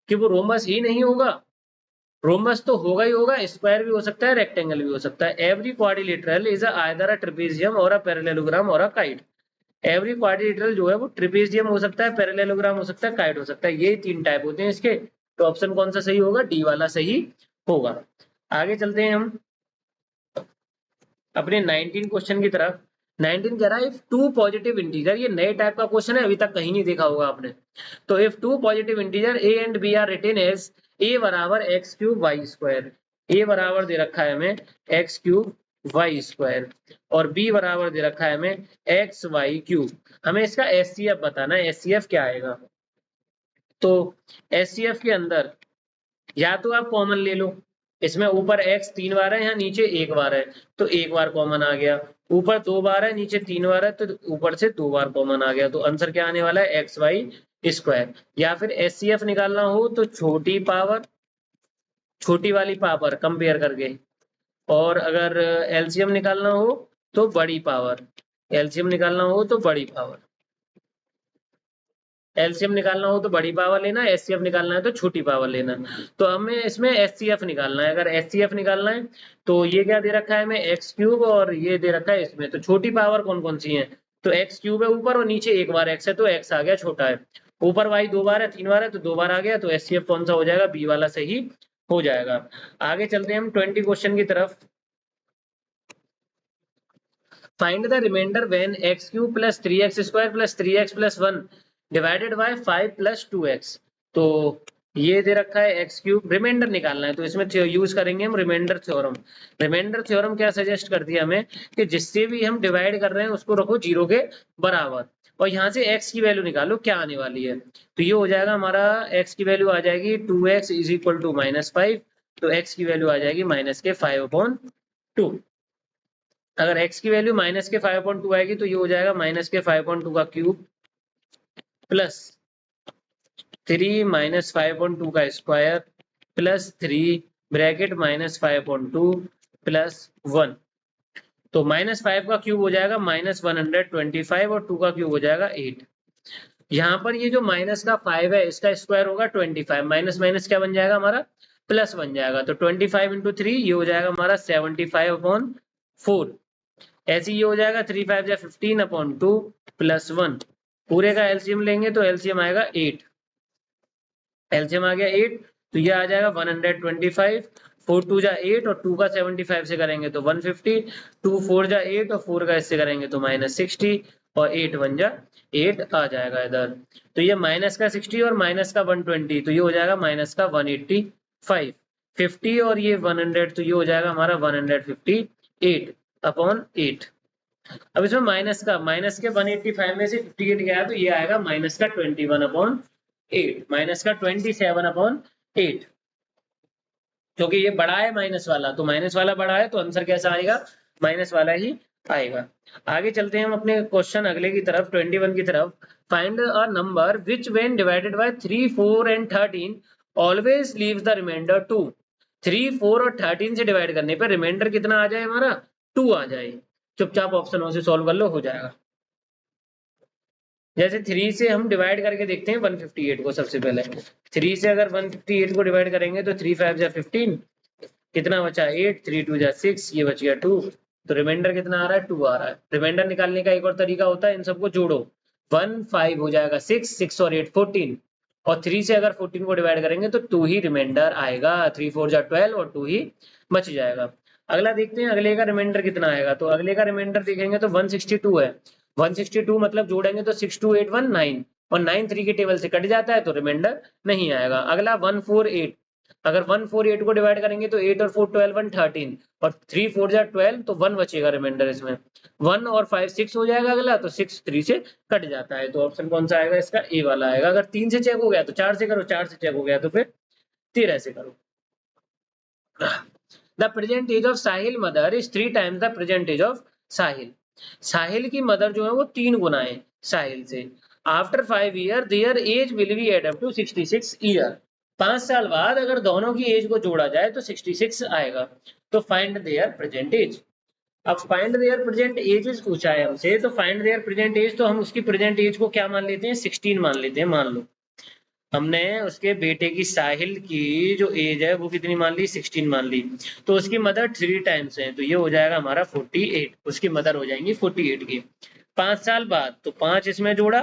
कि वो रोम्बस ही नहीं होगा, रोम्बस तो होगा ही होगा, स्क्वायर भी हो सकता है, रेक्टेंगल भी हो सकता है। Every quadrilateral is either a trapezium और अ पैरेललोग्राम और अ काइट, एवरी क्वाड्रिलेटरल जो है वो ट्रेपेजियम हो सकता है, पैरेललोग्राम हो सकता है, काइट हो सकता है, ये तीन टाइप होते हैं इसके। तो ऑप्शन कौन सा सही होगा, डी वाला सही होगा। आगे चलते हैं हम अपने 19 क्वेश्चन की तरफ। 19 कह रहा है इफ टू पॉजिटिव इंटीजर, ये नए टाइप का क्वेश्चन है, अभी तक कहीं नहीं देखा होगा आपने। तो if two positive integer A and B are written as A बराबर x cube y square, A बराबर दे रखा है हमें एक्स क्यूब वाई स्क्वायर और बी बराबर दे रखा है हमें एक्स वाई क्यूब, हमें इसका एचसीएफ बताना है। एचसीएफ क्या आएगा, तो एचसीएफ के अंदर या तो आप कॉमन ले लो, इसमें ऊपर x 3 बार है, यहाँ नीचे 1 बार है, तो 1 बार कॉमन आ गया, ऊपर 2 बार है, नीचे 3 बार है, तो ऊपर से 2 बार कॉमन आ गया, तो आंसर क्या आने वाला है एक्स वाई स्क्वायर। या फिर एचसीएफ निकालना हो तो छोटी पावर, छोटी वाली पावर कंपेयर करके, और अगर एलसीएम निकालना हो तो बड़ी पावर, एलसीएम निकालना हो तो बड़ी पावर, एलसीएम निकालना हो तो बड़ी पावर लेना, एचसीएफ निकालना है तो छोटी पावर लेना। तो हमें इसमें एचसीएफ निकालना है, अगर एचसीएफ निकालना है तो ये क्या दे रखा है हमें एक्स क्यूब और ये दे रखा है इसमें, तो छोटी पावर कौन कौन सी है, तो एक्स क्यूब है ऊपर और नीचे 1 बार एक्स है, तो एक्स आ गया छोटा है, ऊपर वाई 2 बार है 3 बार है तो 2 बार आ गया, तो एचसीएफ कौन सा हो जाएगा, बी वाला सही हो जाएगा। आगे चलते हैं हम 20 क्वेश्चन की तरफ। Find the remainder when x cube plus 3x square plus 3x plus 1 divided by 5 plus 2x। तो ये दे रखा है एक्स क्यूब, रिमाइंडर निकालना है, तो इसमें यूज करेंगे हम रिमाइंडर थ्योरम। रिमाइंडर थ्योरम क्या सजेस्ट करती है हमें कि जिससे भी हम डिवाइड कर रहे हैं उसको रखो 0 के बराबर, और यहाँ से x की वैल्यू निकालो क्या आने वाली है, तो ये हो जाएगा हमारा x की वैल्यू आ जाएगी 2x इज इक्वल टू -5, तो x की वैल्यू आ जाएगी -5/2। अगर x की वैल्यू -5/2 आएगी तो ये हो जाएगा -5/2 का क्यूब प्लस 3 -5/2 का स्क्वायर प्लस 3 ब्रैकेट -5/2 प्लस 1, तो -5 का क्यूब हो जाएगा -125 और 2 का क्यूब हो जाएगा 8। यहाँ पर ये जो माइनस का 5 है इसका स्क्वायर होगा 25, माइनस माइनस क्या बन जाएगा हमारा प्लस बन जाएगा, तो 25 × 3 ये हो जाएगा हमारा 75/4। ऐसे ये हो जाएगा 3 5 या 15/2 प्लस 1, पूरे का एलसीएम लेंगे तो एलसीएम आएगा 8, एलसीएम आ गया 8, तो ये आ जाएगा 125, 4 2 जा 8 और 2 का 75 से करेंगे तो 150, 2 4 जा 8 और 4 का इससे करेंगे तो -60 और 8 1 जा 8 आ जाएगा इधर, तो ये माइनस का 60 और माइनस का 120, तो ये हो जाएगा माइनस का 185, 50 और ये 100, तो ये हो जाएगा हमारा 158/8। अब इसमें माइनस के 185 में से 58 गया तो ये आएगा माइनस का 21/8, माइनस का 27/8, क्योंकि ये बड़ा है माइनस वाला, तो माइनस वाला बड़ा है तो आंसर कैसा आएगा, माइनस वाला ही आएगा। आगे चलते हैं हम अपने क्वेश्चन अगले की तरफ 21 की तरफ। Find a number which when divided by 3 4 and 13 always leaves the remainder 2। 3 4 और 13 से डिवाइड करने पर रिमाइंडर कितना आ जाए हमारा 2 आ जाए, चुपचाप ऑप्शन से सॉल्व कर लो हो जाएगा। जैसे 3 से हम डिवाइड करके देखते हैं 158 को, सबसे पहले 3 से अगर 158 को डिवाइड करेंगे तो 3 5 जा 15, कितना बचा 8, 3 2 जा 6, ये बच गया 2, तो रिमाइंडर कितना आ रहा है 2 आ रहा है। रिमाइंडर निकालने का एक और तरीका होता है, इन सबको जोड़ो, 1 5 हो जाएगा 6, 6 और 8 14, और 3 से अगर 14 को डिवाइड करेंगे तो 2 ही रिमाइंडर आएगा, 3 4 जा 12 और 2 ही बच जाएगा। अगला देखते हैं अगले का रिमाइंडर कितना आएगा, तो अगले का रिमाइंडर देखेंगे तो 162 है, 162 मतलब जोड़ेंगे तो 6 2 8 1 9, और 9 3 की टेबल से कट जाता है तो रिमाइंडर नहीं आएगा। अगला 148, अगर 148 को डिवाइड करेंगे तो 8 और 4 12 1 13 और 3 4 जा 12, तो 1 बचेगा रिमाइंडर इसमें, 1 और 5 6 हो जाएगा अगला, तो 6 3 से कट जाता है, तो ऑप्शन कौन सा आएगा इसका ए वाला आएगा। अगर 3 से चेक हो गया तो 4 से करो, 4 से चेक हो गया तो फिर 13 से करो। The present age of Sahil mother is 3 times the present age of Sahil. Sahil की मदर जो है वो 3 गुना है साहिल से। After 5 year their age will be add up to 66 year. 5 साल बाद अगर दोनों की एज को जोड़ा जाए तो 66 आएगा। तो फाइंड देयर प्रेजेंट एज। अब फाइंड देयर प्रेजेंट एज पूछा है हमसे, तो फाइंड देयर प्रेजेंट एज तो हम उसकी प्रेजेंट एज को क्या मान लेते हैं, 16 मान लेते हैं। मान लो हमने उसके बेटे की साहिल की जो एज है वो कितनी मान ली, 16 मान ली। तो उसकी मदर 3 टाइम्स है, तो ये हो जाएगा हमारा 48। उसकी मदर हो जाएंगी 48 की। 5 साल बाद तो 5 इसमें जोड़ा,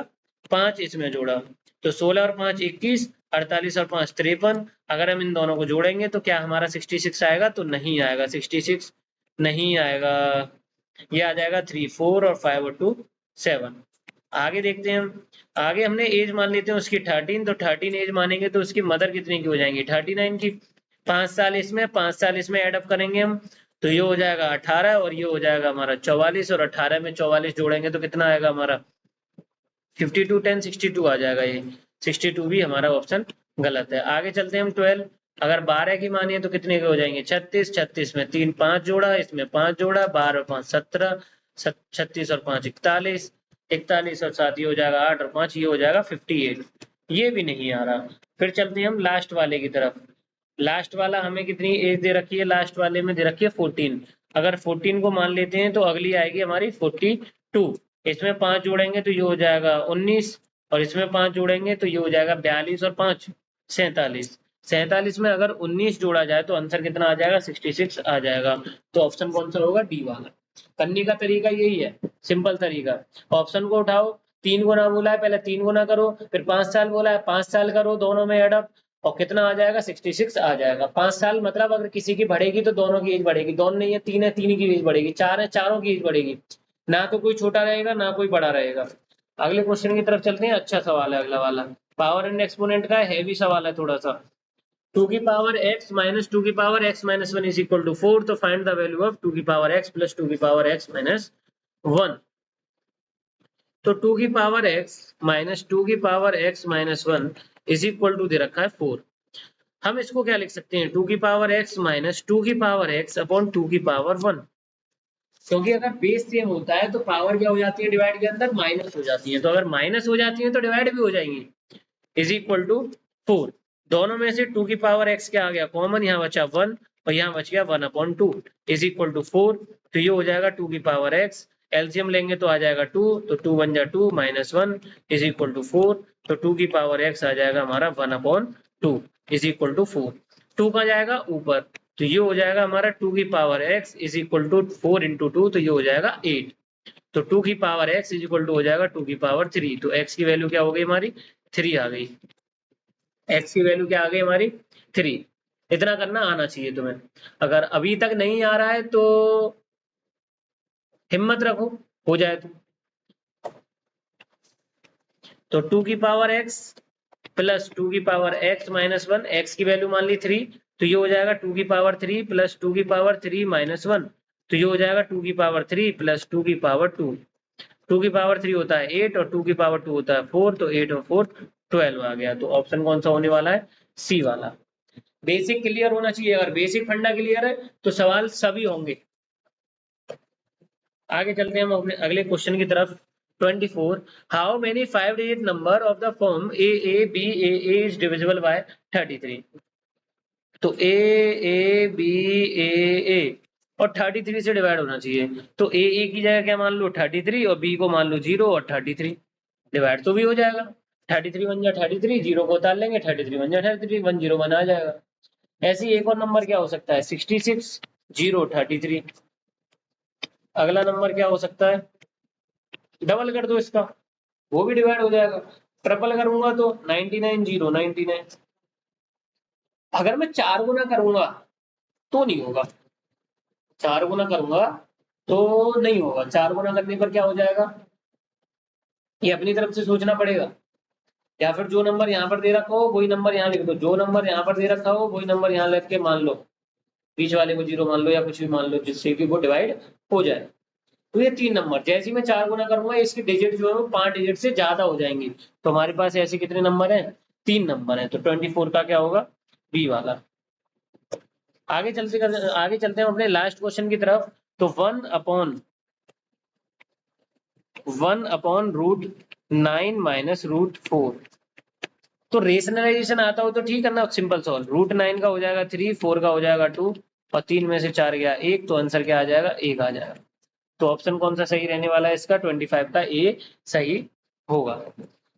5 इसमें जोड़ा, तो 16 और 5 21, 48 और 5 53। अगर हम इन दोनों को जोड़ेंगे तो क्या हमारा 66 आएगा, तो नहीं आएगा, 66 नहीं आएगा। ये आ जाएगा 3 4 और 5 और 2 7। आगे देखते हैं हम। आगे हमने एज मान लेते हैं उसकी 13, तो 13 एज मानेंगे तो उसकी मदर कितने की हो जाएंगी, 39 की। 5 साल इसमें, 5 साल इसमें ऐड अप करेंगे हम, तो ये हो जाएगा 18 और ये हो जाएगा हमारा 44, और 18 में 44 जोड़ेंगे तो कितना आएगा हमारा 52 10 62 आ जाएगा। ये 62 भी हमारा ऑप्शन गलत है। आगे चलते हैं हम 12। अगर 12 की मानिए तो कितने के हो जाएंगे 36, 36 में 3 5 जोड़ा, इसमें 5 जोड़ा, 12 और 5 17, 36 और 5 41, 41 और 7 ये हो जाएगा 8 और 5 ये हो जाएगा 58। ये भी नहीं आ रहा। फिर चलते हैं हम लास्ट वाले की तरफ। लास्ट वाला हमें कितनी एज दे रखी है, लास्ट वाले में दे रखी है 14। अगर 14 को मान लेते हैं तो अगली आएगी हमारी 42। इसमें 5 जोड़ेंगे तो ये हो जाएगा 19, और इसमें 5 जोड़ेंगे तो ये हो जाएगा 42 और 5 47। 47 में अगर 19 जोड़ा जाए तो आंसर कितना आ जाएगा, 66 आ जाएगा। तो ऑप्शन कौन सा होगा, डी वाला। करने का तरीका यही है, सिंपल तरीका। ऑप्शन को उठाओ, 3 गुना बोला है, पहले 3 गुना करो, फिर 5 साल बोला है, 5 साल करो दोनों में एडअप, और कितना आ जाएगा, 66 आ जाएगा। 5 साल मतलब अगर किसी की बढ़ेगी तो दोनों की एज बढ़ेगी, दोनों नहीं है 3 है 3 की एज बढ़ेगी, 4 है चारों की एज बढ़ेगी, ना तो कोई छोटा रहेगा ना कोई बड़ा रहेगा। अगले क्वेश्चन की तरफ चलते हैं। अच्छा सवाल है अगला वाला, पावर एंड एक्सपोनेंट का हैवी सवाल है थोड़ा सा। 2 की पावर x माइनस 2 की power x minus 1 is equal to 4। तो फाइंड द वैल्यू ऑफ 2 की पावर x प्लस 2 की पावर x माइनस 1। तो 2 की पावर x माइनस 2 की power x minus 1 is equal to दे रखा है 4। हम इसको क्या लिख सकते हैं, 2 की पावर x माइनस 2 की पावर x अपॉन 2 की पावर 1। क्योंकि अगर बेस सेम होता है तो पावर क्या हो जाती है डिवाइड के अंदर, माइनस हो जाती है। तो अगर माइनस हो जाती है तो डिवाइड भी हो जाएंगी। Is equal to 4। दोनों में से 2 की पावर x क्या आ गया कॉमन, यहाँ बचा 1 और यहाँ बच गया 1 अपॉन 2 इज इक्वल टू 4। तो ये हो जाएगा 2 की पावर x, एलसीएम लेंगे तो आ जाएगा 2, तो 2 बन जा 2 माइनस 1 इज इक्वल टू 4। तो 2 की पावर x आ जाएगा हमारा 1 अपॉन 2 इज इक्वल टू 4। 2 का जाएगा ऊपर, तो ये हो जाएगा हमारा 2 की power x is equal to 4 into 2, तो ये हो जाएगा 8। तो 2 की power x is equal to हो जाएगा 2 की पावर 3। तो x की वैल्यू क्या हो गई हमारी, 3 आ गई। x की वैल्यू क्या आ गई हमारी, 3। इतना करना आना चाहिए तुम्हें। अगर अभी तक नहीं आ रहा है तो हिम्मत रखो, हो जाए तो 2 की पावर x प्लस 2 की पावर x माइनस 1, x की वैल्यू मान ली 3, तो ये हो जाएगा 2 की पावर 3 प्लस 2 की पावर 3 माइनस 1, तो ये हो जाएगा 2 की पावर 3 प्लस 2 की पावर 2। 2 की पावर 3 होता है 8 और 2 की पावर 2 होता है 4, तो 8 और 4 12 आ गया। तो ऑप्शन कौन सा होने वाला है, सी वाला। बेसिक क्लियर होना चाहिए, अगर बेसिक फंडा क्लियर है तो सवाल सभी होंगे। आगे चलते हैं हम अपने अगले क्वेश्चन की तरफ। 24 how many 5 digit number of the form A A B A is divisible by 33। तो ए बी ए और 33 से डिवाइड होना चाहिए। तो ए की जगह क्या मान लो 33 और बी को मान लो 0 और 33, डिवाइड तो भी हो जाएगा। 33 बन जा 33, 0 को उतार लेंगे 33 बन जा 33, 1 0 1 आ जाएगा। ऐसे ही एक और नंबर क्या हो सकता है 66 0 33। अगला नंबर क्या हो सकता है, डबल कर दो इसका, वो भी डिवाइड हो जाएगा। ट्रिपल करूंगा तो 99 0 99। अगर मैं 4 गुना करूंगा तो नहीं होगा, 4 गुना करूंगा तो नहीं होगा। 4 गुना करने पर क्या हो जाएगा, ये अपनी तरफ से सोचना पड़ेगा। या फिर जो नंबर यहाँ पर दे रखा हो वही नंबर यहाँ लिख दो, जो नंबर यहाँ पर दे रखा हो वही नंबर यहाँ लिख के मान लो, बीच वाले को 0 मान लो या कुछ भी मान लो जिससे कि वो डिवाइड हो जाए। तो ये 3 नंबर, जैसे ही मैं 4 गुना करूंगा इसके डिजिट जो है वो 5 डिजिट से ज्यादा हो जाएंगे। तो हमारे पास ऐसे कितने नंबर हैं, 3 नंबर हैं। तो 24 का क्या होगा, बी वाला। आगे चलते हैं अपने लास्ट क्वेश्चन की तरफ। तो 1/√9 माइनस √4। तो रेशनलाइजेशन आता हो तो ठीक है ना, सिंपल सॉल्व। √9 का हो जाएगा 3, 4 का हो जाएगा 2 और 3 में से 4 गया 1, तो आंसर क्या आ जाएगा, 1 आ जाएगा। तो ऑप्शन कौन सा सही रहने वाला है इसका, 25 का ए सही होगा।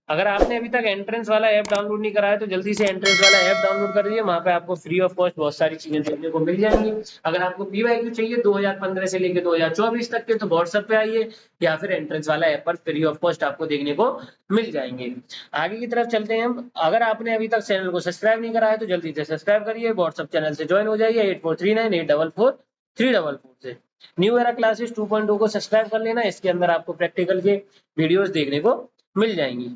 अगर आपने अभी तक एंट्रेंस वाला ऐप डाउनलोड नहीं कराया तो जल्दी से एंट्रेंस वाला ऐप डाउनलोड कर दीजिए। वहां पे आपको फ्री ऑफ कॉस्ट बहुत सारी चीजें देखने को मिल जाएंगी। अगर आपको पीवाईक्यू चाहिए 2015 से लेकर 2024 तक के, तो व्हाट्सएप पे आइए या फिर एंट्रेंस वाला ऐप पर फ्री ऑफ कॉस्ट आपको देखने को मिल जाएंगे। आगे की तरफ चलते हैं हम। अगर आपने अभी तक चैनल को सब्सक्राइब नहीं कराया तो जल्दी से सब्सक्राइब करिए, व्हाट्सएप चैनल से ज्वाइन हो जाइए 8439844344 से। न्यू एरा क्लासेस 2.2 को सब्सक्राइब कर लेना, इसके अंदर आपको प्रैक्टिकल के वीडियोस देखने को मिल जाएंगी।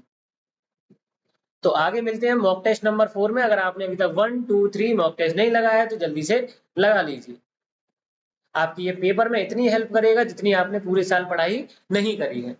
तो आगे मिलते हैं मॉक टेस्ट नंबर 4 में। अगर आपने अभी तक 1, 2, 3 मॉक टेस्ट नहीं लगाया है तो जल्दी से लगा लीजिए। आपकी ये पेपर में इतनी हेल्प करेगा जितनी आपने पूरे साल पढ़ाई नहीं करी है।